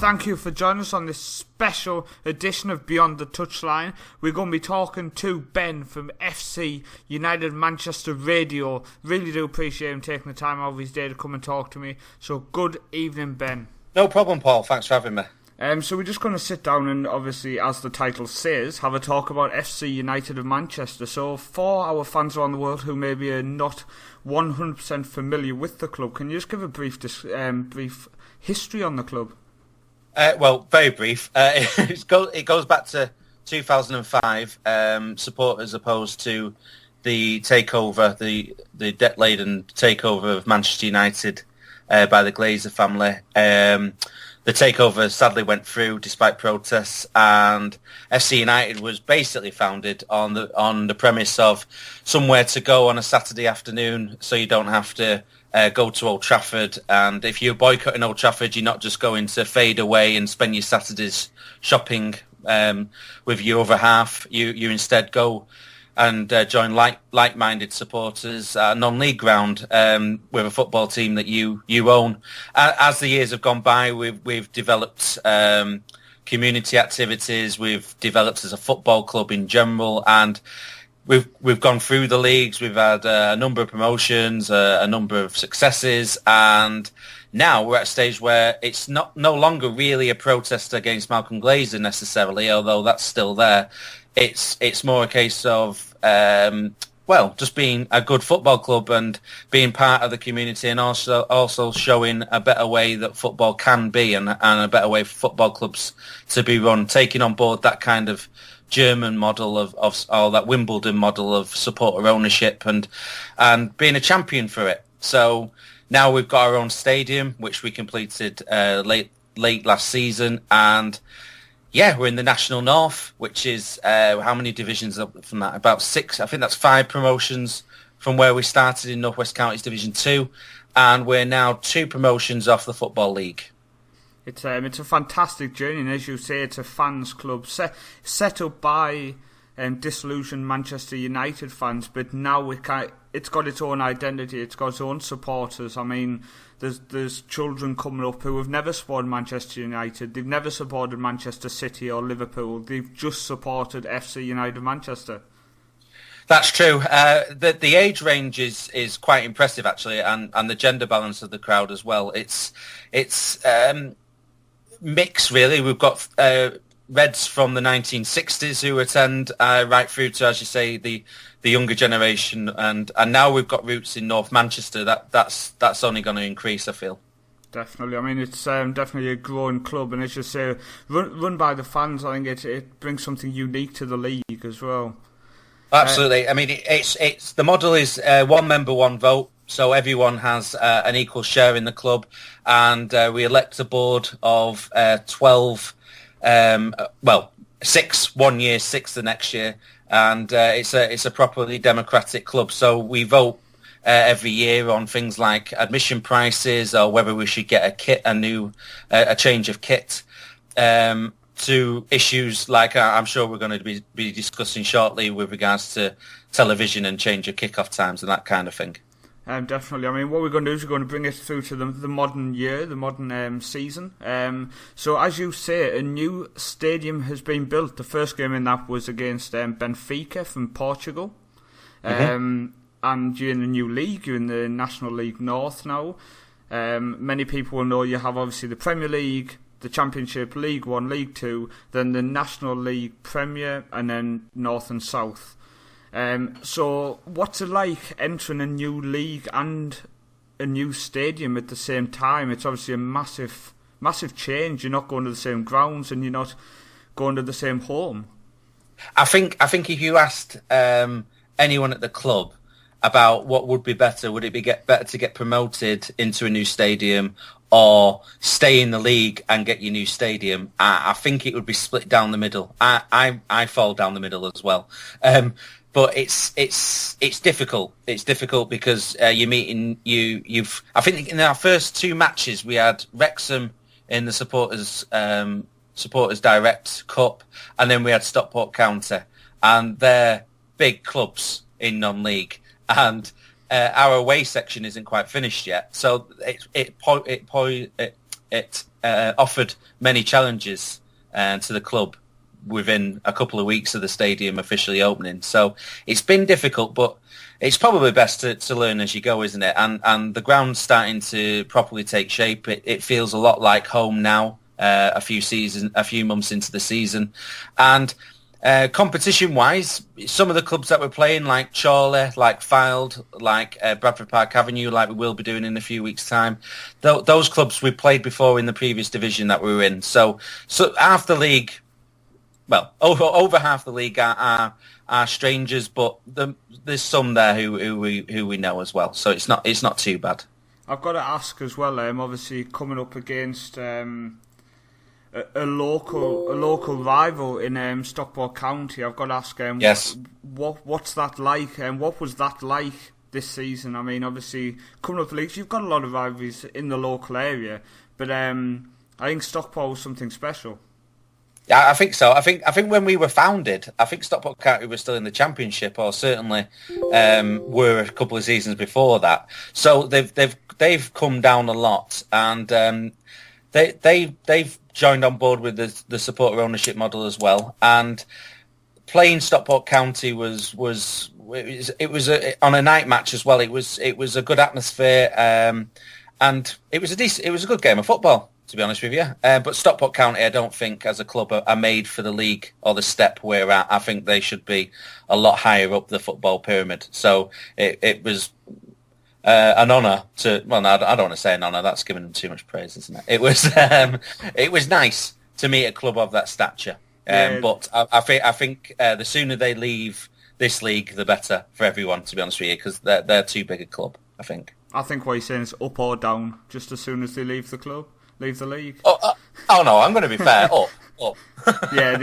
thank you for joining us on this special edition of Beyond the Touchline. We're going to be talking to Ben from FC United Manchester Radio. Really do appreciate him taking the time out of his day to come and talk to me. So good evening, Ben. No problem, Paul. Thanks for having me. So we're just going to sit down and, obviously, as the title says, have a talk about FC United of Manchester. So for our fans around the world who maybe are not 100% familiar with the club, can you just give a brief history on the club? Well, very brief. It goes back to 2005, supporters opposed to the takeover, the debt-laden takeover of Manchester United by the Glazer family. The takeover sadly went through despite protests, and FC United was basically founded on the premise of somewhere to go on a Saturday afternoon, so you don't have to go to Old Trafford. And if you're boycotting Old Trafford, you're not just going to fade away and spend your Saturdays shopping with your other half. You instead go and join like-minded supporters at a non-league ground with a football team that you own. As the years have gone by, we've developed community activities. We've developed as a football club in general, and we've gone through the leagues. We've had a number of promotions, a number of successes, and now we're at a stage where it's no longer really a protest against Malcolm Glazer necessarily, although that's still there. It's more a case of just being a good football club and being part of the community, and also showing a better way that football can be, and a better way for football clubs to be run, taking on board that kind of German model or that Wimbledon model of supporter ownership, and being a champion for it. So now we've got our own stadium, which we completed late last season, and yeah, we're in the National North, which is how many divisions up from that? About 6. I think that's 5 promotions from where we started in North West Counties Division 2, and we're now 2 promotions off the Football League. It's a fantastic journey, and as you say, it's a fans club set up by disillusioned Manchester United fans, but now it's got its own identity, it's got its own supporters. I mean, there's children coming up who have never supported Manchester United, they've never supported Manchester City or Liverpool, they've just supported FC United Manchester. That's true. The age range is quite impressive actually, and the gender balance of the crowd as well. It's mixed really. We've got Reds from the 1960s who attend right through to, as you say, the younger generation, and now we've got roots in North Manchester. That's only going to increase, I feel. Definitely. I mean, it's definitely a growing club, and as you say, run by the fans. I think it brings something unique to the league as well. Absolutely. I mean, it's the model is 1 member, 1 vote. So everyone has an equal share in the club, and we elect a board of 12. 6 1 year, 6 the next year, and it's a properly democratic club. So we vote every year on things like admission prices, or whether we should get a change of kit, to issues like I'm sure we're going to be discussing shortly with regards to television and change of kickoff times and that kind of thing. Definitely. I mean, what we're going to do is we're going to bring it through to the modern year, the modern season. So, as you say, a new stadium has been built. The first game in that was against Benfica from Portugal. And you're in the new league. You're in the National League North now. Many people will know you have, obviously, the Premier League, the Championship, League 1, League 2, then the National League Premier, and then North and South. So what's it like entering a new league and a new stadium at the same time? It's obviously a massive change. You're not going to the same grounds, and you're not going to the same home. I think if you asked anyone at the club about what would be better, would it be better to get promoted into a new stadium or stay in the league and get your new stadium? I think it would be split down the middle. I fall down the middle as well. But it's difficult. It's difficult because you're meeting you've. I think in our first 2 matches we had Wrexham in the supporters Direct Cup, and then we had Stockport County, and they're big clubs in non-league, and our away section isn't quite finished yet. So it it offered many challenges to the club within a couple of weeks of the stadium officially opening. So it's been difficult, but it's probably best to learn as you go, isn't it? And the ground's starting to properly take shape. It feels a lot like home now, a few months into the season. And competition-wise, some of the clubs that we're playing, like Chorley, like Fylde, like Bradford Park Avenue, like we will be doing in a few weeks' time, those clubs we played before in the previous division that we were in. So half the league, well, over half the league are strangers, but there's some there who we know as well. So it's not too bad. I've got to ask as well. Obviously coming up against a local rival in Stockport County. I've got to ask. Yes. What's that like? And what was that like this season? I mean, obviously coming up the leagues, you've got a lot of rivalries in the local area, but I think Stockport was something special. Yeah, I think so. I think when we were founded, I think Stockport County was still in the Championship, or certainly were a couple of seasons before that. So they've come down a lot, and they've joined on board with the supporter ownership model as well. And playing Stockport County was on a night match as well. It was a good atmosphere, and it was a good game of football, to be honest with you. But Stockport County, I don't think as a club are made for the league or the step we're at. I think they should be a lot higher up the football pyramid. So it was an honour to, well, no, I don't want to say an honour, that's giving them too much praise, isn't it? It was nice to meet a club of that stature. But I think the sooner they leave this league, the better for everyone, to be honest with you, because they're too big a club, I think. I think what you're saying is up or down, just as soon as they leave the league. Oh no, I'm going to be fair. Up. Yeah,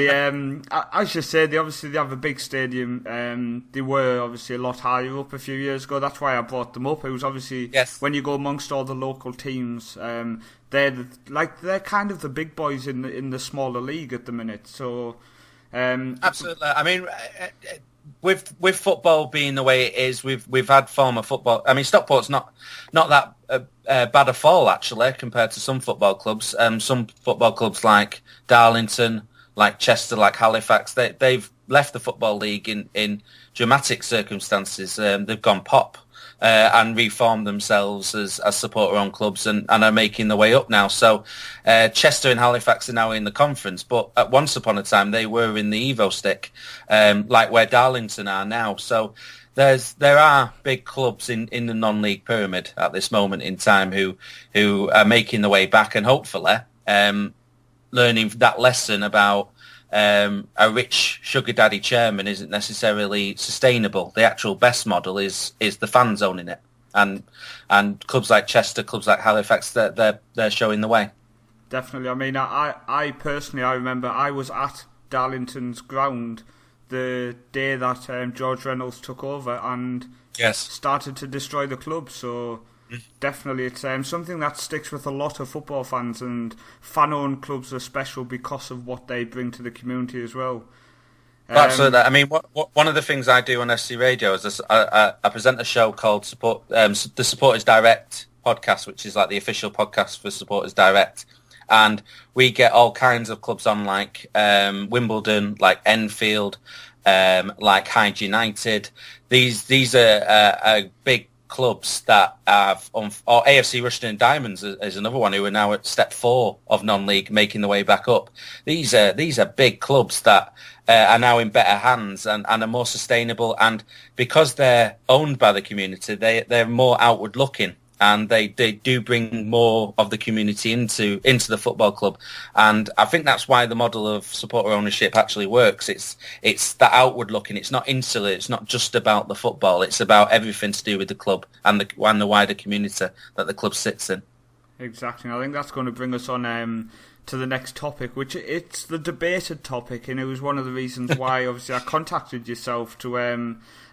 as you said, they have a big stadium. They were obviously a lot higher up a few years ago. That's why I brought them up. It was obviously, yes, when you go amongst all the local teams, they're kind of the big boys in the smaller league at the minute. So absolutely. I mean, with football being the way it is, we've had former football. I mean, Stockport's not that bad a fall actually compared to some football clubs. Some football clubs like Darlington, like Chester, like Halifax, they've left the football league in dramatic circumstances. They've gone pop and reformed themselves as supporter-owned clubs and are making their way up now. So Chester and Halifax are now in the conference, but at once upon a time they were in the Evo stick, like where Darlington are now. So there are big clubs in the non-league pyramid at this moment in time who are making their way back, and hopefully learning that lesson about a rich sugar daddy chairman isn't necessarily sustainable. The actual best model is the fans owning it, and clubs like Chester, clubs like Halifax, they're showing the way. Definitely. I mean, I personally, I remember I was at Darlington's ground the day that George Reynolds took over and started to destroy the club. So definitely it's something that sticks with a lot of football fans, and fan-owned clubs are special because of what they bring to the community as well. Absolutely. I mean, one of the things I do on FC Radio is I present a show called the Supporters Direct podcast, which is like the official podcast for Supporters Direct. And we get all kinds of clubs on, like Wimbledon, like Enfield, like Hyde United. These are big clubs that have, or AFC Rushden and Diamonds is another one, who are now at step 4 of non-league, making the way back up. These are big clubs that are now in better hands and are more sustainable, and because they're owned by the community, they're more outward looking, and they do bring more of the community into the football club. And I think that's why the model of supporter ownership actually works. It's that outward looking. It's not insular. It's not just about the football. It's about everything to do with the club and the wider community that the club sits in. Exactly. I think that's going to bring us on to the next topic, which it's the debated topic, and it was one of the reasons why obviously I contacted yourself to I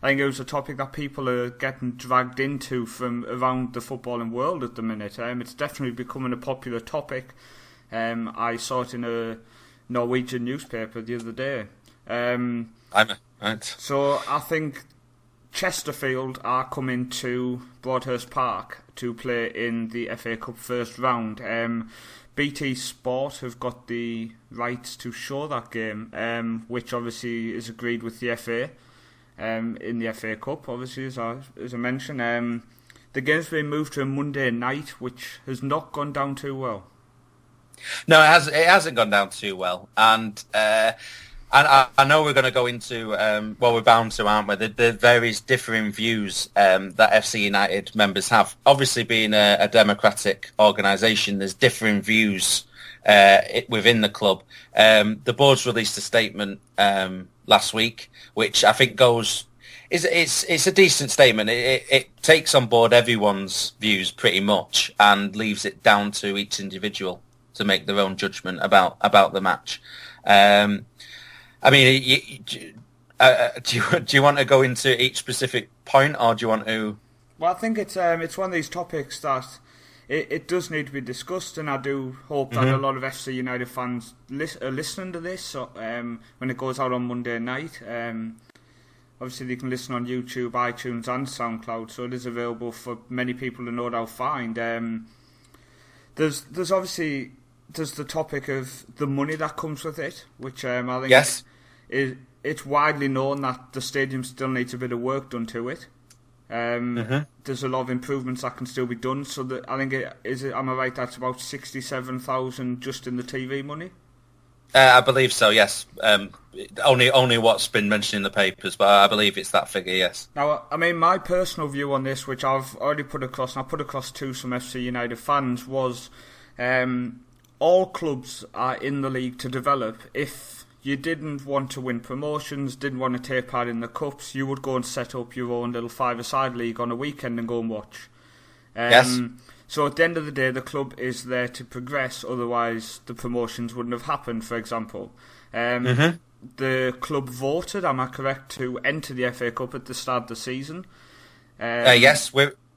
think it was a topic that people are getting dragged into from around the footballing world at the minute. It's definitely becoming a popular topic. I saw it in a Norwegian newspaper the other day. Right. So I think Chesterfield are coming to Broadhurst Park to play in the FA Cup first round. BT Sport have got the rights to show that game, which obviously is agreed with the FA in the FA Cup, obviously, as I mentioned. The game's been moved to a Monday night, which has not gone down too well. No, it hasn't gone down too well. And I know we're going to go into, we're bound to, aren't we? The various differing views that FC United members have. Obviously, being a democratic organisation, there's differing views within the club. The board's released a statement last week, which I think it's a decent statement. It takes on board everyone's views pretty much and leaves it down to each individual to make their own judgment about the match. I mean, do you want to go into each specific point, or do you want to? Well, I think it's one of these topics that it does need to be discussed, and I do hope that a lot of FC United fans are listening to this when it goes out on Monday night. Obviously, they can listen on YouTube, iTunes, and SoundCloud, so it is available for many people to no doubt find. There's obviously the topic of the money that comes with it, which I think it's widely known that the stadium still needs a bit of work done to it. There's a lot of improvements that can still be done. So that I think am I right? That's about 67,000 just in the TV money. I believe so. Yes. Only what's been mentioned in the papers, but I believe it's that figure. Yes. Now, I mean, my personal view on this, which I've already put across, and I put across to some FC United fans, was all clubs are in the league to develop. If you didn't want to win promotions, didn't want to take part in the cups, you would go and set up your own little five-a-side league on a weekend and go and watch. Yes. So at the end of the day, the club is there to progress, otherwise the promotions wouldn't have happened, for example. The club voted, am I correct, to enter the FA Cup at the start of the season? Yes,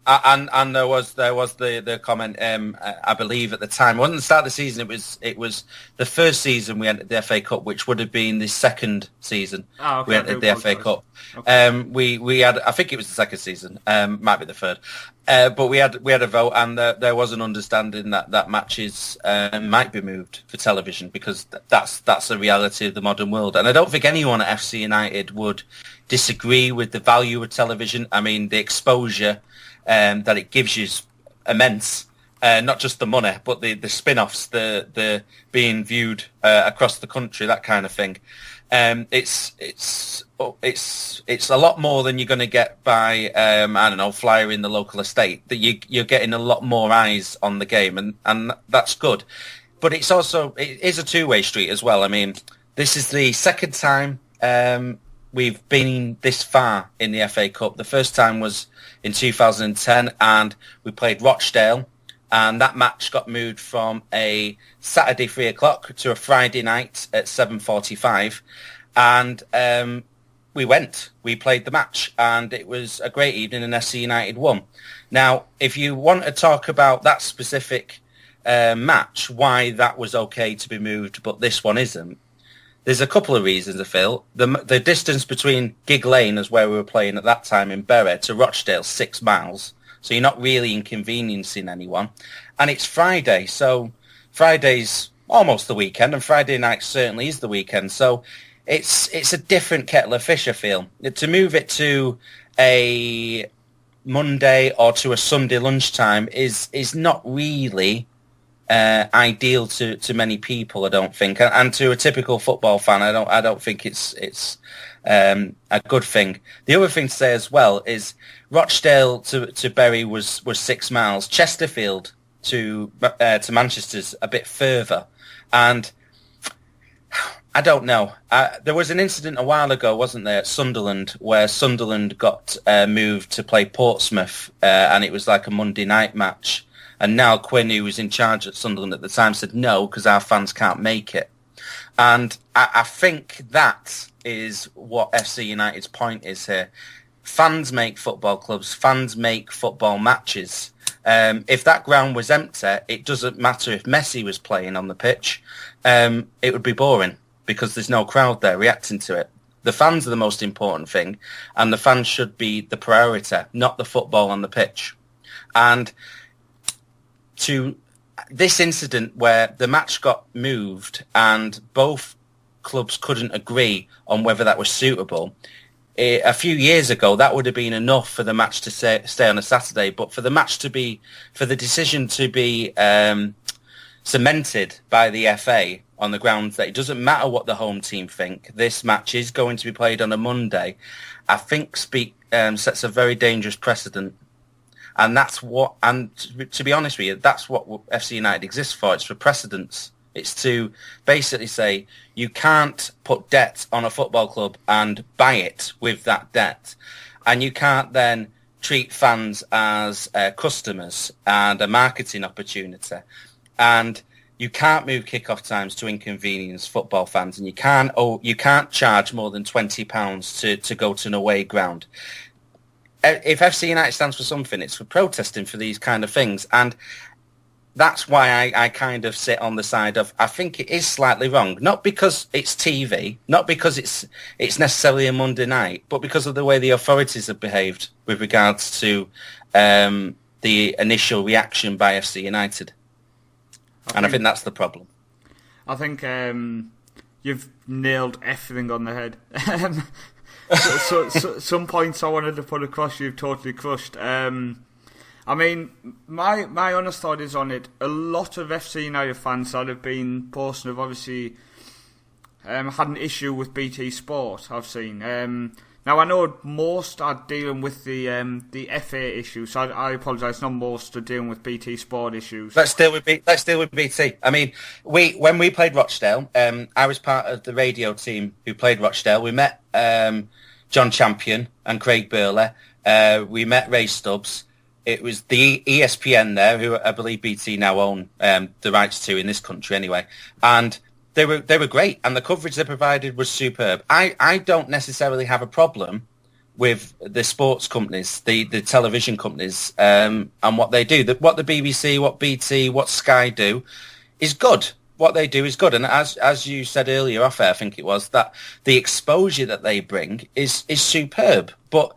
and there was the comment. I believe at the time, it wasn't the start of the season. It was the first season we entered the FA Cup, which would have been the second season we entered the FA Cup. Okay. We had, I think it was the second season, might be the third, but we had a vote, and there was an understanding that matches might be moved for television, because that's the reality of the modern world. And I don't think anyone at FC United would disagree with the value of television. I mean, the exposure that it gives you is immense. Not just the money, but the spin-offs, the being viewed across the country, that kind of thing. It's a lot more than you're going to get by I don't know, flyer in the local estate. That you're getting a lot more eyes on the game, and that's good. But it is a two-way street as well. I mean, this is the second time we've been this far in the FA Cup. The first time was in 2010, and we played Rochdale, and that match got moved from a Saturday 3:00 to a Friday night at 7:45, and we played the match, and it was a great evening, and FC United won. Now, if you want to talk about that specific match, why that was okay to be moved, but this one isn't, there's a couple of reasons, I feel. The distance between Gig Lane, as where we were playing at that time in Bury, to Rochdale, 6 miles. So you're not really inconveniencing anyone. And it's Friday, so Friday's almost the weekend, and Friday night certainly is the weekend. So it's a different kettle of fish, I feel. To move it to a Monday or to a Sunday lunchtime is not really ideal to many people, I don't think, and to a typical football fan, I don't think it's a good thing. The other thing to say as well is Rochdale to Bury was 6 miles. Chesterfield to Manchester's a bit further, and I don't know. There was an incident a while ago, wasn't there, at Sunderland, where Sunderland got moved to play Portsmouth, and it was like a Monday night match. And Niall Quinn, who was in charge at Sunderland at the time, said no, because our fans can't make it. And I think that is what FC United's point is here. Fans make football clubs. Fans make football matches. If that ground was empty, it doesn't matter if Messi was playing on the pitch. It would be boring because there's no crowd there reacting to it. The fans are the most important thing, and the fans should be the priority, not the football on the pitch. And to this incident where the match got moved and both clubs couldn't agree on whether that was suitable, a few years ago that would have been enough for the match to stay on a Saturday, but for the decision to be cemented by the FA on the grounds that it doesn't matter what the home team think, this match is going to be played on a Monday, I think sets a very dangerous precedent. And to be honest with you, that's what FC United exists for. It's for precedence. It's to basically say you can't put debt on a football club and buy it with that debt. And you can't then treat fans as customers and a marketing opportunity. And you can't move kick-off times to inconvenience football fans. And you can't charge more than £20 to go to an away ground. If FC United stands for something, it's for protesting for these kind of things. And that's why I kind of sit on the side of, I think it is slightly wrong, not because it's TV, not because it's necessarily a Monday night, but because of the way the authorities have behaved with regards to the initial reaction by FC United. I think that's the problem. I think you've nailed everything on the head. So some points I wanted to put across, you've totally crushed. I mean, my honest thought is on it. A lot of FC United fans that have been posting have obviously had an issue with BT Sport, I've seen. Now, I know most are dealing with the FA issue, so I apologise, not most are dealing with BT Sport issues. Let's deal with BT. I mean, when we played Rochdale, I was part of the radio team who played Rochdale. We met John Champion and Craig Burley. We met Ray Stubbs. It was the ESPN there, who I believe BT now own the rights to in this country anyway. And they were great, and the coverage they provided was superb. I don't necessarily have a problem with the sports companies, the television companies, and what they do. What the BBC, what BT, what Sky do is good. What they do is good. And as you said earlier off air, I think it was, that the exposure that they bring is superb. But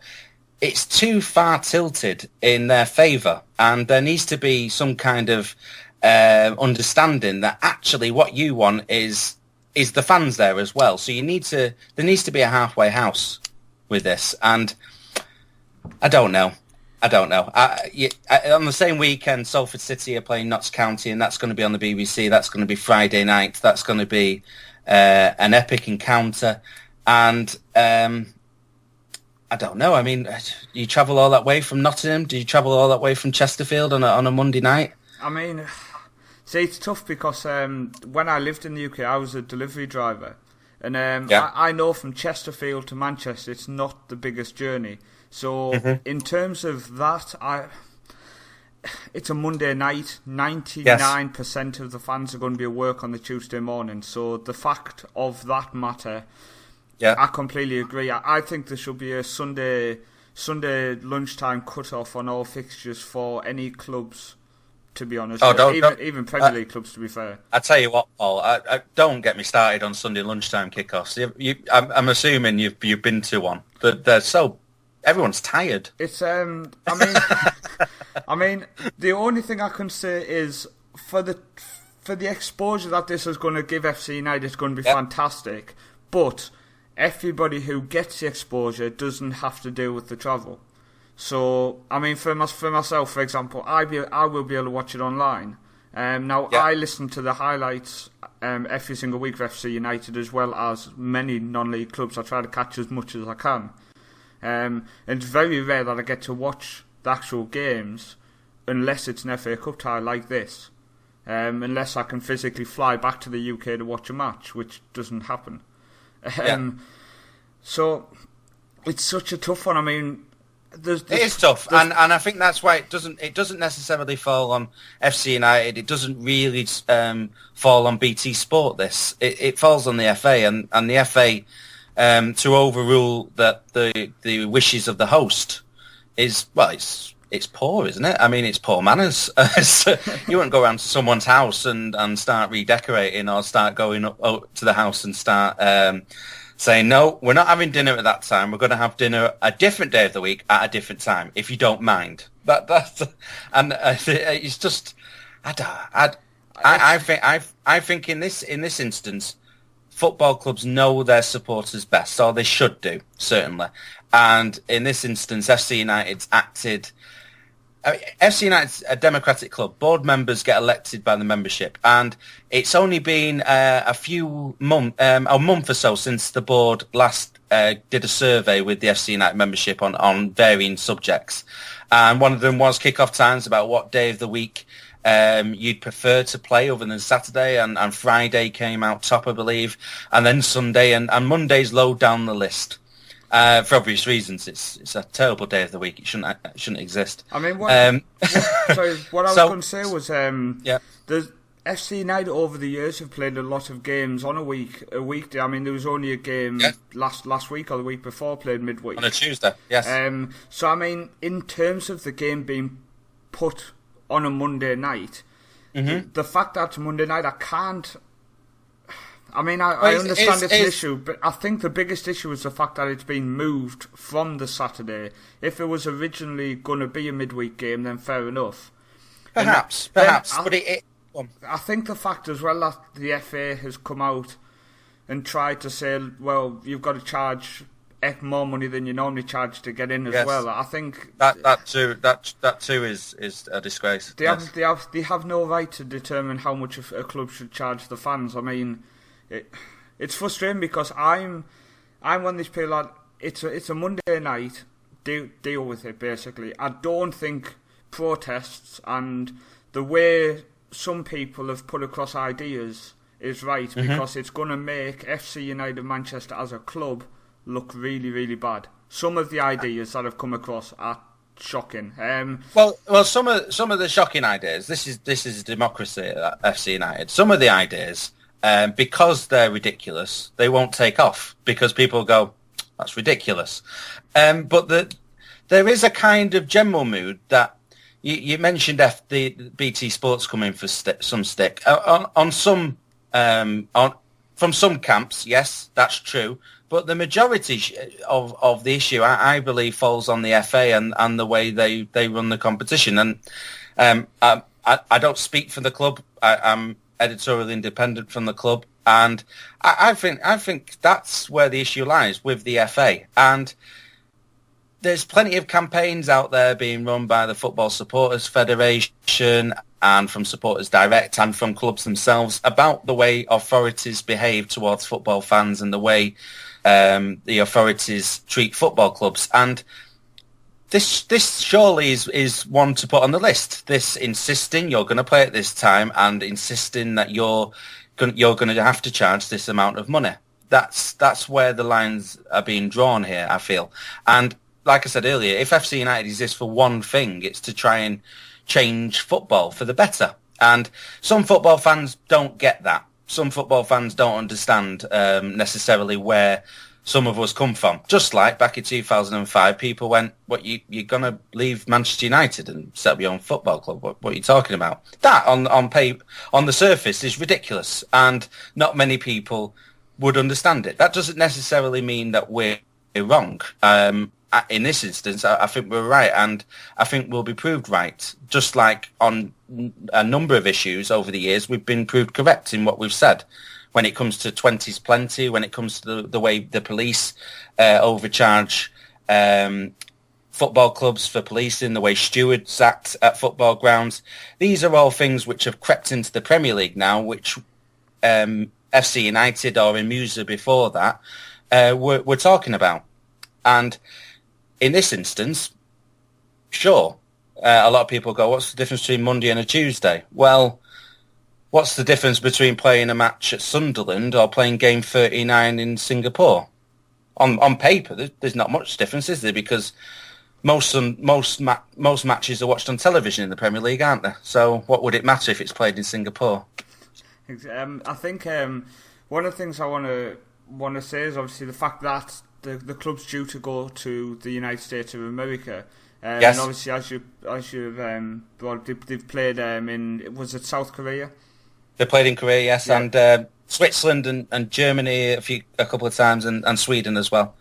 it's too far tilted in their favour, and there needs to be some kind of understanding that actually what you want is the fans there as well. So there needs to be a halfway house with this, and I don't know. On the same weekend, Salford City are playing Notts County, and that's going to be on the BBC. That's going to be Friday night. That's going to be an epic encounter, and I don't know. I mean, you travel all that way from Nottingham? Do you travel all that way from Chesterfield on a Monday night? I mean, see, it's tough because when I lived in the UK, I was a delivery driver. And I know from Chesterfield to Manchester, it's not the biggest journey. So in terms of that, it's a Monday night. 99% of the fans are going to be at work on the Tuesday morning. So the fact of that matter... Yeah, I completely agree. I think there should be a Sunday lunchtime cut-off on all fixtures for any clubs, to be honest. Even Premier League clubs, to be fair. I tell you what, Paul, I don't get me started on Sunday lunchtime kickoffs. I'm assuming you've been to one. They're so... Everyone's tired. It's I mean, the only thing I can say is for the exposure that this is going to give FC United, it's going to be fantastic. But everybody who gets the exposure doesn't have to deal with the travel. So, I mean, for myself, for example, I will be able to watch it online. I listen to the highlights every single week for FC United, as well as many non-league clubs. I try to catch as much as I can. And it's very rare that I get to watch the actual games unless it's an FA Cup tie like this. Unless I can physically fly back to the UK to watch a match, which doesn't happen. So it's such a tough one. I mean, it is tough, and I think that's why it doesn't necessarily fall on FC United. It doesn't really fall on BT Sport. It falls on the FA, and the FA to overrule that the wishes of the host is, well, it's poor, isn't it? I mean, it's poor manners. You wouldn't go around to someone's house and start redecorating, or start going up to the house and start saying, no, we're not having dinner at that time. We're going to have dinner a different day of the week at a different time, if you don't mind. It's just, I think in this instance, football clubs know their supporters best, or they should do, certainly. And in this instance, FC United's acted. FC United's a democratic club. Board members get elected by the membership, and it's only been a month or so since the board last did a survey with the FC United membership on varying subjects, and one of them was kick-off times, about what day of the week you'd prefer to play other than Saturday, and Friday came out top, I believe, and then Sunday and Monday's low down the list. For obvious reasons, it's a terrible day of the week. It shouldn't exist. I mean, what I was going to say was, the FC United over the years have played a lot of games on a weekday. I mean, there was only a game last week or the week before played midweek on a Tuesday. Yes. So I mean, in terms of the game being put on a Monday night, the fact that it's Monday night, I can't. I mean, I understand it's an issue, but I think the biggest issue is the fact that it's been moved from the Saturday. If it was originally going to be a midweek game, then fair enough. Perhaps. I think the fact as well that the FA has come out and tried to say, well, you've got to charge more money than you normally charge to get in as well. I think that too is a disgrace. They have no right to determine how much a club should charge the fans. I mean, it's frustrating because I'm one of these people that it's a Monday night, deal with it basically. I don't think protests and the way some people have put across ideas is right, because it's going to make FC United Manchester as a club look really, really bad. Some of the ideas that have come across are shocking. Well, some of the shocking ideas. This is democracy at FC United. Some of the ideas, because they're ridiculous, they won't take off because people go, that's ridiculous. But there is a kind of general mood that you mentioned. The BT Sports coming for some stick on some from some camps. Yes, that's true. But the majority of the issue, I believe, falls on the FA and the way they run the competition. And I don't speak for the club. I'm editorially independent from the club, and I think that's where the issue lies with the FA. And there's plenty of campaigns out there being run by the Football Supporters Federation and from Supporters Direct and from clubs themselves about the way authorities behave towards football fans and the way the authorities treat football clubs. And this surely is one to put on the list. This insisting you're going to play at this time and insisting that you're going to have to charge this amount of money. That's where the lines are being drawn here, I feel. And like I said earlier, if FC United exists for one thing, it's to try and change football for the better. And some football fans don't get that. Some football fans don't understand necessarily where some of us come from. Just like back in 2005, people went, "What, you're going to leave Manchester United and set up your own football club? What are you talking about?" That, on the surface, is ridiculous, and not many people would understand it. That doesn't necessarily mean that we're wrong. In this instance, I think we're right, and I think we'll be proved right. Just like on a number of issues over the years, we've been proved correct in what we've said. When it comes to 20's plenty, when it comes to the way the police overcharge football clubs for policing, the way stewards act at football grounds, these are all things which have crept into the Premier League now, which FC United or Imusa before that we're talking about. And in this instance, sure, a lot of people go, what's the difference between Monday and a Tuesday? Well, what's the difference between playing a match at Sunderland or playing game 39 in Singapore? On paper, there's not much difference, is there? Because most matches are watched on television in the Premier League, aren't they? So what would it matter if it's played in Singapore? I think one of the things I want to say is obviously the fact that the club's due to go to the United States of America. Yes. And obviously, as you've they've played in, was it South Korea? They played in Korea, yes, yeah. And Switzerland and Germany a couple of times, and Sweden as well.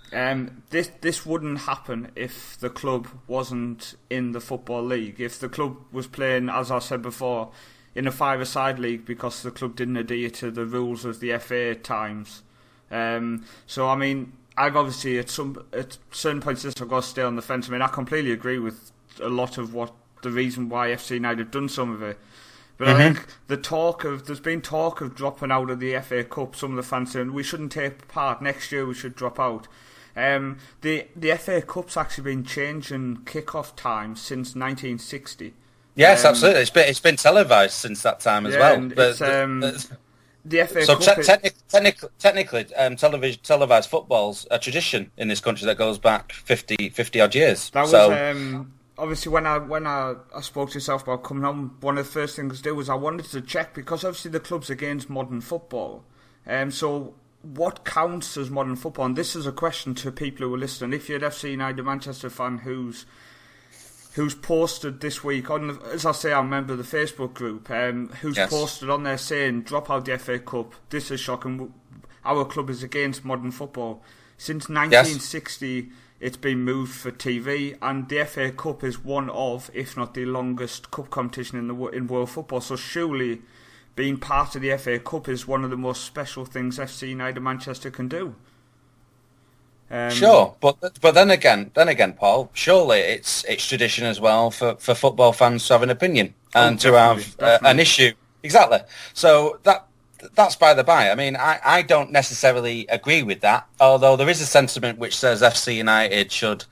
This wouldn't happen if the club wasn't in the Football League. If the club was playing, as I said before, in a five-a-side league because the club didn't adhere to the rules of the FA at times. So, I mean, I've obviously, at certain points, I've got to stay on the fence. I mean, I completely agree with a lot of the reason why FC United have done some of it. But I think there's been talk of dropping out of the FA Cup. Some of the fans saying we shouldn't take part. Next year we should drop out. The FA Cup's actually been changing kick-off times since 1960. Yes, absolutely. It's been televised since that time as well. But the FA so Cup technically, televised football's a tradition in this country that goes back 50 odd years. That was obviously when I spoke to yourself about coming on. One of the first things to do was I wanted to check, because obviously the club's against modern football. So what counts as modern football? And this is a question to people who are listening. If you're an FC United Manchester fan who's posted this week on, as I say, I'm a member of the Facebook group, who's posted on there saying, drop out the FA Cup, this is shocking, our club is against modern football. Since 1960, it's been moved for TV, and the FA Cup is one of, if not the longest cup competition in world football, so surely being part of the FA Cup is one of the most special things FC United Manchester can do. Sure, but then again, Paul, surely it's tradition as well for football fans to have an opinion and to have an issue. Exactly. So that's by the by. I mean, I don't necessarily agree with that, although there is a sentiment which says FC United should.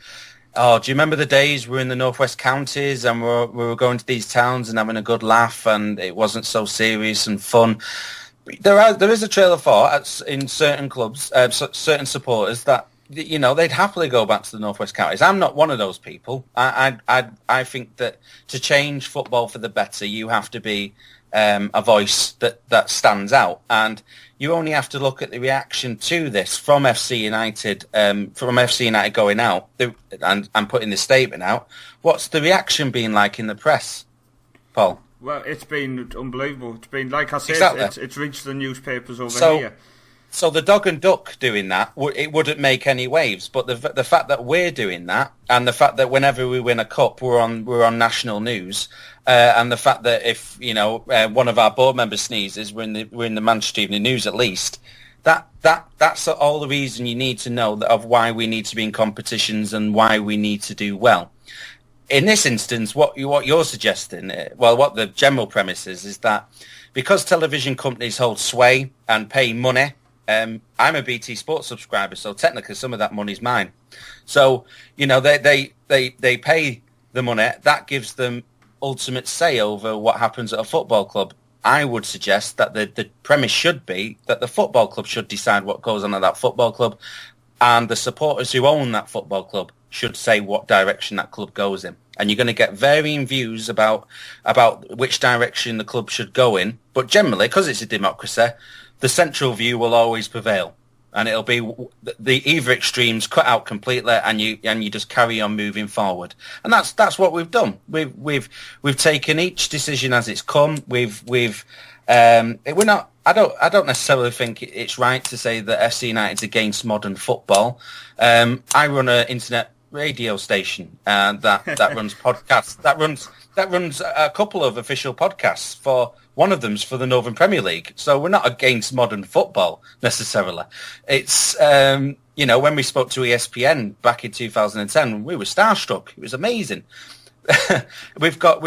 Oh, do you remember the days we were in the northwest counties and we were going to these towns and having a good laugh, and it wasn't so serious and fun? There is a trail of thought in certain clubs, certain supporters that, you know, they'd happily go back to the northwest counties. I'm not one of those people. I think that to change football for the better, you have to be a voice that stands out, and you only have to look at the reaction to this from FC United, going out and putting this statement out. What's the reaction been like in the press, Paul? Well, it's been unbelievable. It's been, like I said, exactly. It's reached the newspapers over here. So the dog and duck doing that, it wouldn't make any waves. But the fact that we're doing that, and the fact that whenever we win a cup, we're on national news, and the fact that if one of our board members sneezes, we're in the Manchester Evening News at least. That's all the reason you need to know of why we need to be in competitions and why we need to do well. In this instance, what you're suggesting, what the general premise is that because television companies hold sway and pay money. I'm a BT Sports subscriber, so technically some of that money's mine. So, they pay the money. That gives them ultimate say over what happens at a football club. I would suggest that the premise should be that the football club should decide what goes on at that football club, and the supporters who own that football club should say what direction that club goes in. And you're going to get varying views about which direction the club should go in. But generally, because it's a democracy, the central view will always prevail, and it'll be the either extremes cut out completely, and you just carry on moving forward. And that's what we've done. We've taken each decision as it's come. We're not. I don't necessarily think it's right to say that FC United's against modern football. I run an internet radio station that runs podcasts. That runs a couple of official podcasts for. One of them's for the Northern Premier League. So we're not against modern football necessarily. It's, when we spoke to ESPN back in 2010, we were starstruck. It was amazing. I've got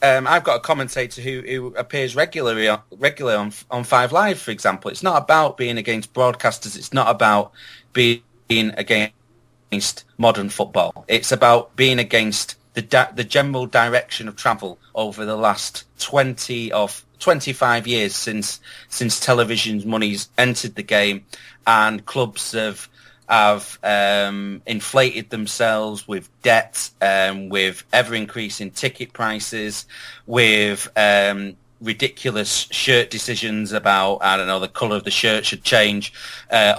a commentator who appears regularly on 5 Live, for example. It's not about being against broadcasters. It's not about being against modern football. It's about being against the general direction of travel over the last 25 years since television's money's entered the game, and clubs have inflated themselves with debt, with ever-increasing ticket prices, with ridiculous shirt decisions about, I don't know, the colour of the shirt should change,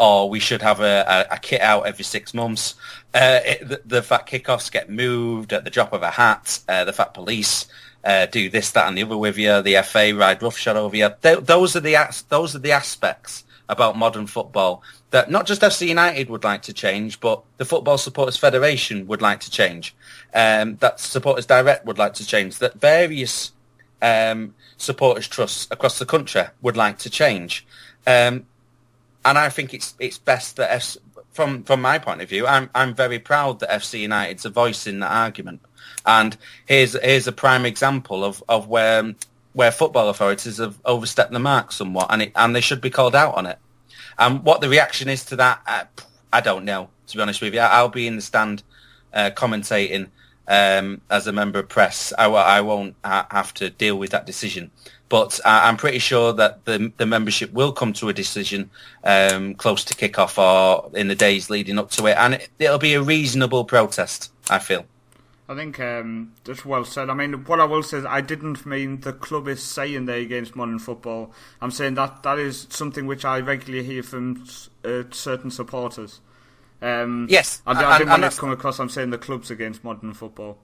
or we should have a kit out every 6 months. The fact kickoffs get moved at the drop of a hat, the fact police do this, that, and the other with you. The FA ride roughshod over you. Those are the aspects about modern football that not just FC United would like to change, but the Football Supporters Federation would like to change. That Supporters Direct would like to change. That various supporters trusts across the country would like to change. And I think it's best that from my point of view, I'm very proud that FC United's a voice in that argument. And here's a prime example of where football authorities have overstepped the mark somewhat, and they should be called out on it. And what the reaction is to that, I don't know, to be honest with you. I'll be in the stand commentating as a member of press. I won't have to deal with that decision. But I'm pretty sure that the membership will come to a decision close to kick-off or in the days leading up to it. And it'll be a reasonable protest, I feel. I think that's well said. I mean, what I will say is I didn't mean the club is saying they're against modern football. I'm saying that is something which I regularly hear from certain supporters. Yes. I didn't want it to come across I'm saying the club's against modern football.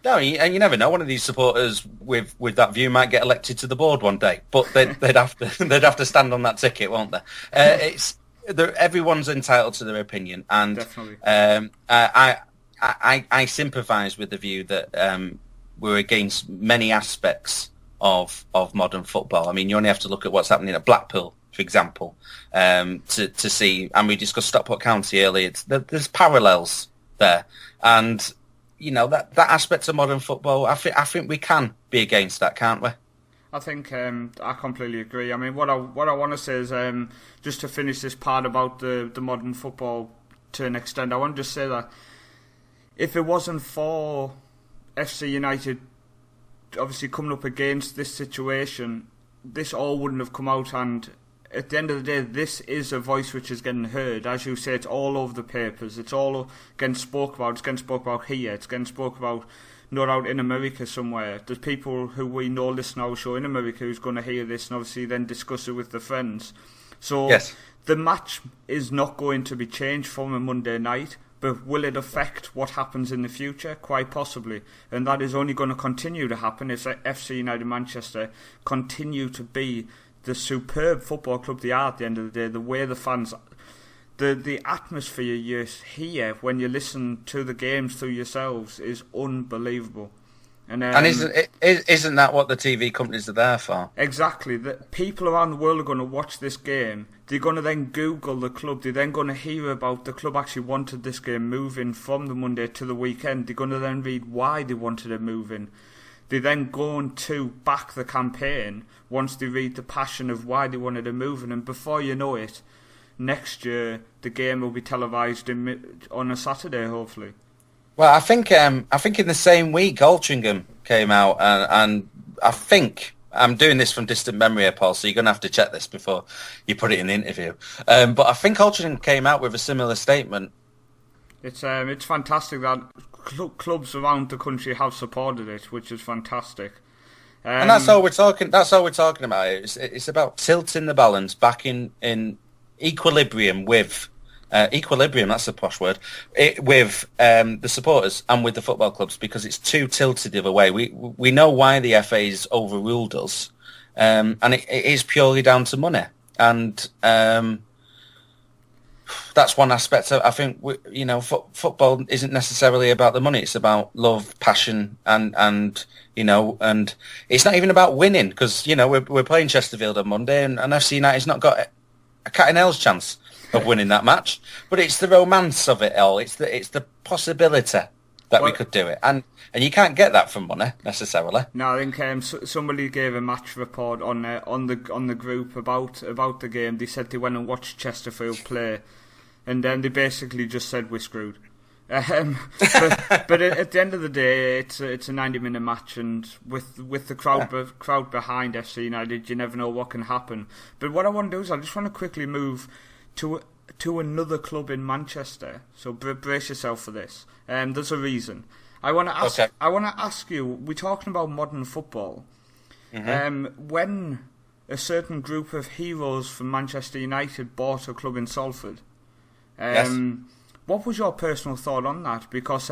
No, and you never know. One of these supporters with that view might get elected to the board one day, but they'd have to stand on that ticket, won't they? Everyone's entitled to their opinion, and definitely. I sympathise with the view that we're against many aspects of modern football. I mean, you only have to look at what's happening at Blackpool, for example, to see. And we discussed Stockport County earlier. There's parallels there, and you know that aspect of modern football. I think we can be against that, can't we? I think I completely agree. I mean, what I want to say is just to finish this part about the modern football to an extent. I want to just say that if it wasn't for FC United obviously coming up against this situation, this all wouldn't have come out. And at the end of the day, this is a voice which is getting heard. As you say, it's all over the papers. It's all getting spoke about. It's getting spoke about here. It's getting spoke about, no doubt, in America somewhere. There's people who we know listen to our show in America who's going to hear this and obviously then discuss it with their friends. So yes. The match is not going to be changed from a Monday night. But will it affect what happens in the future? Quite possibly. And that is only going to continue to happen if FC United Manchester continue to be the superb football club they are at the end of the day. The way the fans, the atmosphere you hear when you listen to the games through yourselves is unbelievable. And isn't that what the TV companies are there for? Exactly. The people around the world are going to watch this game. They're going to then Google the club. They're then going to hear about the club actually wanted this game moving from the Monday to the weekend. They're going to then read why they wanted it moving. They're then going to back the campaign once they read the passion of why they wanted it moving. And before you know it, next year the game will be televised on a Saturday, hopefully. Well, I think in the same week, Altrincham came out, and I think I'm doing this from distant memory here, Paul. So you're going to have to check this before you put it in the interview. But I think Altrincham came out with a similar statement. It's fantastic that clubs around the country have supported it, which is fantastic. And that's all we're talking. That's all we're talking about. It's about tilting the balance back in equilibrium with. Equilibrium, that's a posh word, with the supporters and with the football clubs, because it's too tilted the other way. We know why the FA's overruled us, and it is purely down to money. And that's one aspect. I think football isn't necessarily about the money. It's about love, passion, and it's not even about winning, because we're playing Chesterfield on Monday, and FC United's not got a cat in hell's chance of winning that match, but it's the romance of it all. It's the possibility that we could do it, and you can't get that from money necessarily. No, I think somebody gave a match report on the group about the game. They said they went and watched Chesterfield play, and then they basically just said we're screwed. But at the end of the day, it's a 90-minute match, and with the crowd behind FC United, you never know what can happen. But what I want to do is I just want to quickly move to another club in Manchester. So brace yourself for this. There's a reason. I want to ask. Okay. I want to ask you. We're talking about modern football. Mm-hmm. When a certain group of heroes from Manchester United bought a club in Salford, yes. what was your personal thought on that? Because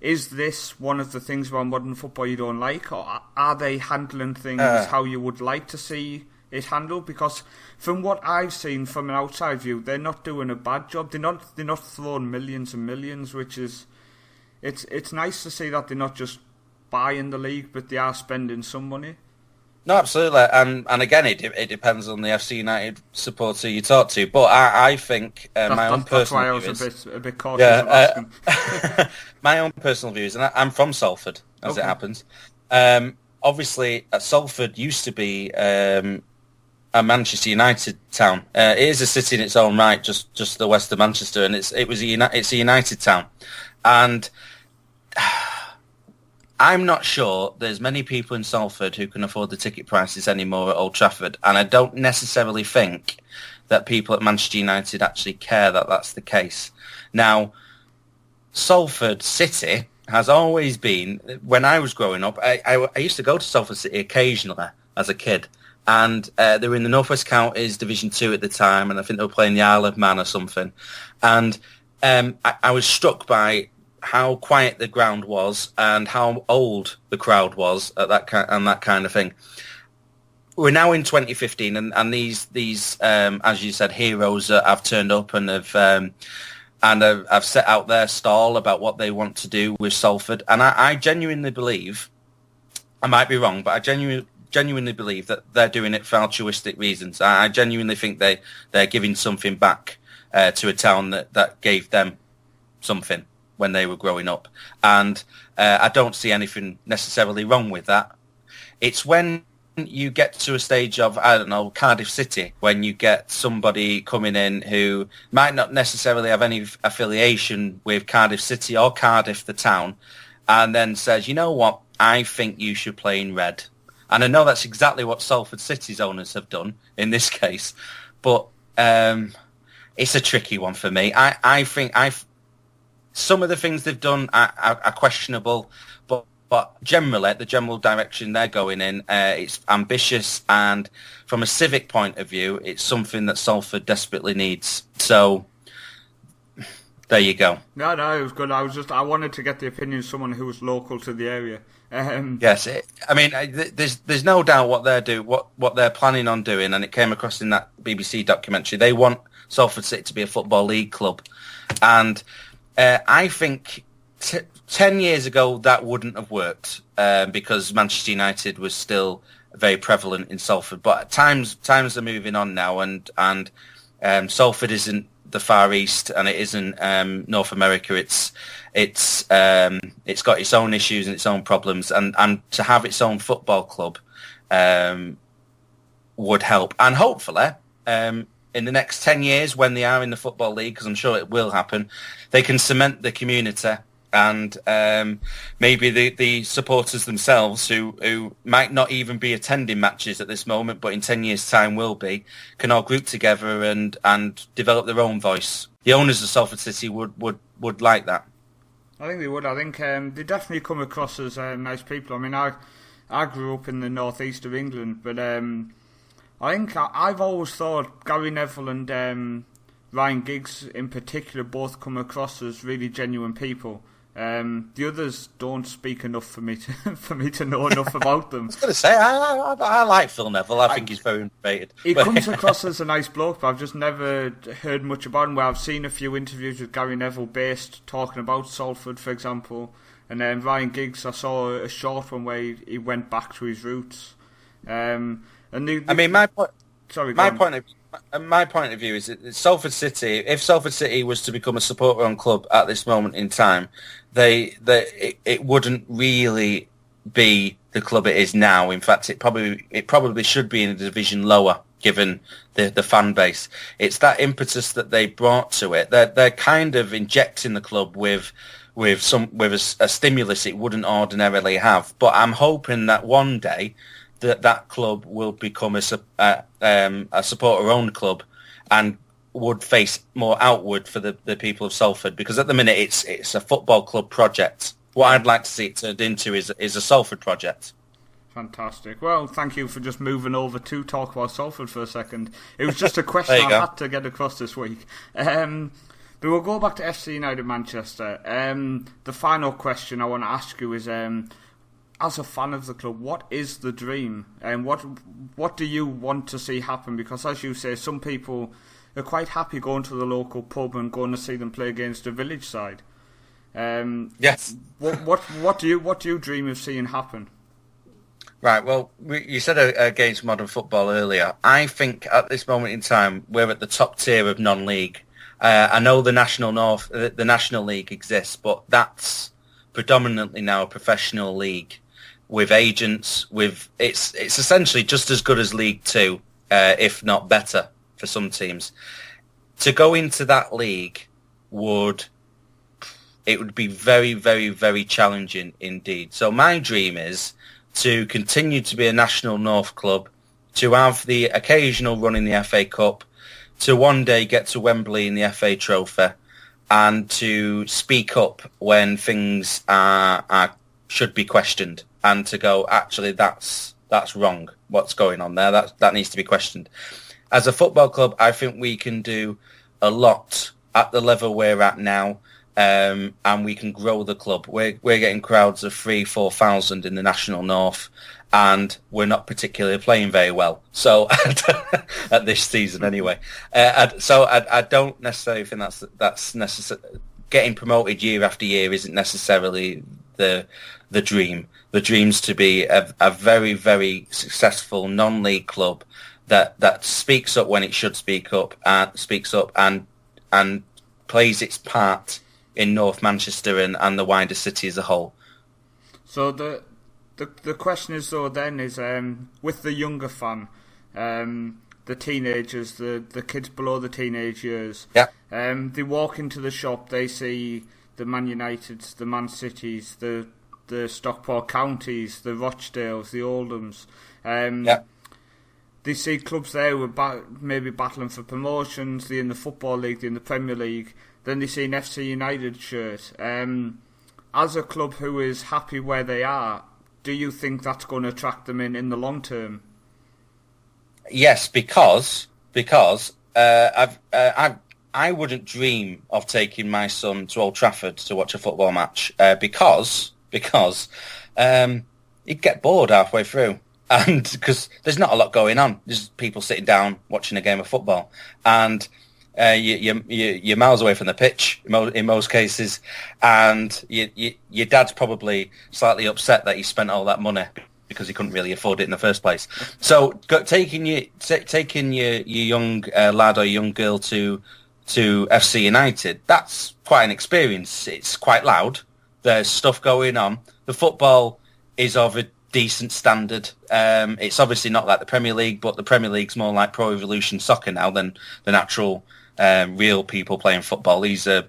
is this one of the things about modern football you don't like, or are they handling things how you would like to see it handled? Because from what I've seen from an outside view, they're not doing a bad job. They're not throwing millions and millions, which is it's nice to see that they're not just buying the league, but they are spending some money. No, absolutely, and again, it depends on the FC United supporter you talk to. But I think my own personal view is... That's why I was a bit cautious of asking. My own personal views, and I'm from Salford, as it happens. Obviously, Salford used to be a Manchester United town. It is a city in its own right, just to the west of Manchester, and it's a United town, and I'm not sure there's many people in Salford who can afford the ticket prices anymore at Old Trafford, and I don't necessarily think that people at Manchester United actually care that that's the case. Now, Salford City has always been, when I was growing up, I used to go to Salford City occasionally as a kid, and they were in the North West Counties Division 2 at the time, and I think they were playing the Isle of Man or something, and I was struck by how quiet the ground was and how old the crowd was at that kind of thing. We're now in 2015, and these as you said, heroes have turned up and have set out their stall about what they want to do with Salford. And I genuinely believe, I might be wrong, but I genuinely believe that they're doing it for altruistic reasons. I genuinely think they're giving something back to a town that gave them something when they were growing up. And I don't see anything necessarily wrong with that. It's when you get to a stage of, I don't know, Cardiff City, when you get somebody coming in who might not necessarily have any affiliation with Cardiff City or Cardiff the town, and then says, you know what, I think you should play in red. And I know that's exactly what Salford City's owners have done in this case, but it's a tricky one for me. I think some of the things they've done are questionable, but generally, the general direction they're going in, it's ambitious, and from a civic point of view, it's something that Salford desperately needs. So, there you go. No, it was good. I wanted to get the opinion of someone who was local to the area. Yes, there's no doubt what they're planning on doing, and it came across in that BBC documentary. They want Salford City to be a football league club, and I think 10 years ago that wouldn't have worked because Manchester United was still very prevalent in Salford. But times are moving on now, and Salford isn't the Far East, and it isn't North America. It's got its own issues and its own problems, and to have its own football club would help. And hopefully, in the next 10 years, when they are in the Football League, because I'm sure it will happen, they can cement the community, and maybe the supporters themselves, who might not even be attending matches at this moment, but in 10 years' time will be, can all group together and develop their own voice. The owners of Salford City would like that. I think they would. I think they definitely come across as nice people. I mean, I grew up in the northeast of England, but I think I've always thought Gary Neville and Ryan Giggs in particular both come across as really genuine people. The others don't speak enough for me to know enough about them. I was going to say, I like Phil Neville. I think he's very underrated. He comes across as a nice bloke, but I've just never heard much about him. Where I've seen a few interviews with Gary Neville based talking about Salford, for example, and then Ryan Giggs. I saw a short one where he went back to his roots. My point of view is that Salford City, if Salford City was to become a supporter-owned club at this moment in time, it wouldn't really be the club it is now. In fact, it probably should be in a division lower, given the fan base. It's that impetus that they brought to it. They're kind of injecting the club with a stimulus it wouldn't ordinarily have. But I'm hoping that one day that club will become a supporter-owned club and would face more outward for the people of Salford, because at the minute it's a football club project. What I'd like to see it turned into is a Salford project. Fantastic. Well, thank you for just moving over to talk about Salford for a second. It was just a question I had to get across this week. But we'll go back to FC United Manchester. The final question I want to ask you is, as a fan of the club, what is the dream? And what do you want to see happen? Because as you say, some people are quite happy going to the local pub and going to see them play against a village side. Yes. What do you dream of seeing happen? Right, well, you said against modern football earlier. I think at this moment in time, we're at the top tier of non-league. I know the National League exists, but that's predominantly now a professional league with agents. It's essentially just as good as League Two, if not better for some teams. To go into that league would be very, very, very challenging indeed. So my dream is to continue to be a National North club, to have the occasional run in the FA Cup, to one day get to Wembley in the FA Trophy, and to speak up when things should be questioned, and to go, actually, that's wrong. What's going on there? That needs to be questioned. As a football club, I think we can do a lot at the level we're at now, and we can grow the club. We're getting crowds of 3,000-4,000 in the National North, and we're not particularly playing very well. So at this season, anyway. I don't necessarily think that's necessary. Getting promoted year after year isn't necessarily the dream. The dream's to be a very, very successful non-league club that speaks up when it should speak up, and plays its part in North Manchester and the wider city as a whole. So the question is, though, then is with the younger fan, the teenagers, the kids below the teenage years. Yeah. They walk into the shop, they see the Man Uniteds, the Man Cities, the Stockport Counties, the Rochdales, the Oldhams. Yeah. They see clubs there who are maybe battling for promotions. They're in the Football League, they're in the Premier League. Then they see an FC United shirt. As a club who is happy where they are, do you think that's going to attract them in the long term? Yes, because I wouldn't dream of taking my son to Old Trafford to watch a football match because he'd get bored halfway through, and because there's not a lot going on. There's people sitting down watching a game of football, and you're miles away from the pitch in most cases, and your dad's probably slightly upset that he spent all that money because he couldn't really afford it in the first place. So taking your young lad or young girl to FC United, that's quite an experience. It's quite loud. There's stuff going on. The football is of a decent standard. It's obviously not like the Premier League, but the Premier League's more like Pro Evolution Soccer now than the natural real people playing football. These are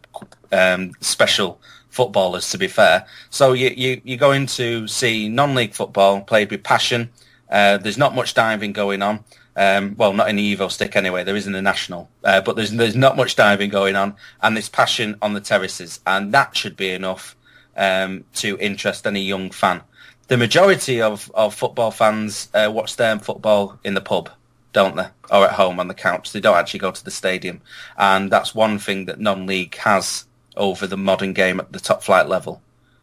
special footballers, to be fair. So you're going to see non-league football played with passion. There's not much diving going on. Well, not in the Evo stick anyway. There is in the National. But there's not much diving going on. And there's passion on the terraces. And that should be enough to interest any young fan. The majority of football fans watch their football in the pub, don't they? Or at home on the couch. They don't actually go to the stadium. And that's one thing that non-league has over the modern game at the top flight level.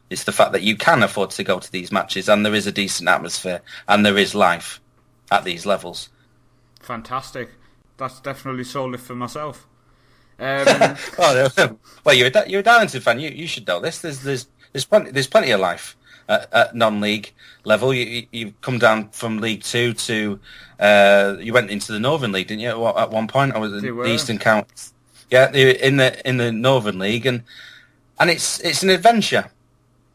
It's the fact that you can afford to go to these matches, and there is a decent atmosphere, and there is life at these levels. That's definitely sold it for myself. Well, you're a Darlington fan. You should know this. There's plenty of life at non-league level. You come down from League Two to you went into the Northern League, didn't you? At one point, I was in the Eastern Counties. Yeah, in the Northern League, and it's an adventure,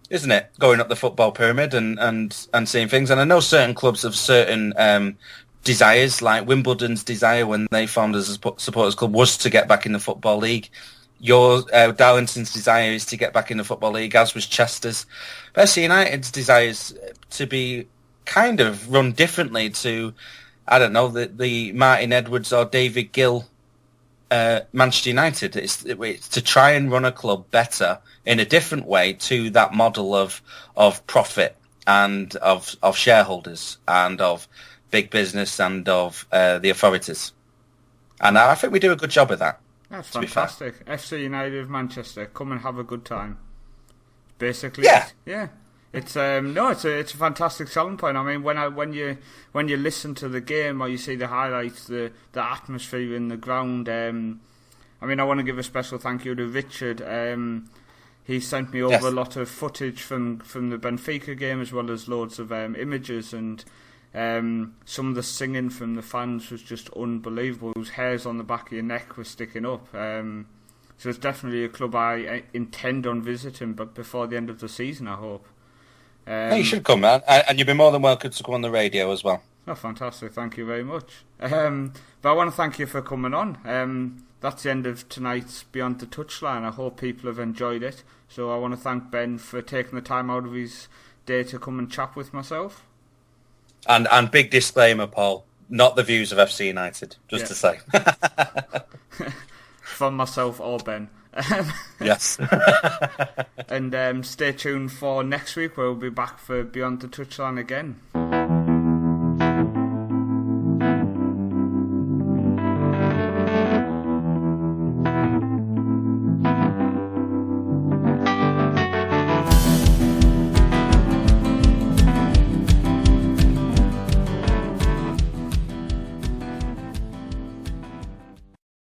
isn't it? Going up the football pyramid and seeing things. And I know certain clubs have certain desires, like Wimbledon's desire when they formed as a supporters club was to get back in the Football League. Your Darlington's desire is to get back in the Football League, as was Chester's. FC United's desire is to be kind of run differently to, I don't know, the Martin Edwards or David Gill Manchester United. It's to try and run a club better in a different way to that model of profit and of shareholders and of big business and of the authorities. And I think we do a good job of that. That's fantastic. FC United of Manchester, come and have a good time. Basically, yeah. It's it's a fantastic selling point. I mean, when you listen to the game or you see the highlights, the atmosphere in the ground. I want to give a special thank you to Richard. He sent me over a lot of footage from the Benfica game, as well as loads of images, and some of the singing from the fans was just unbelievable. Whose hairs on the back of your neck were sticking up. So it's definitely a club I intend on visiting, but before the end of the season, I hope. You should come, man, and you'll be more than welcome to come on the radio as well. Oh, fantastic! Thank you very much. But I want to thank you for coming on. That's the end of tonight's Beyond the Touchline. I hope people have enjoyed it. So I want to thank Ben for taking the time out of his day to come and chat with myself. And big disclaimer, Paul, not the views of FC United, just to say. From myself or Ben. Yes. And stay tuned for next week, where we'll be back for Beyond the Touchline again.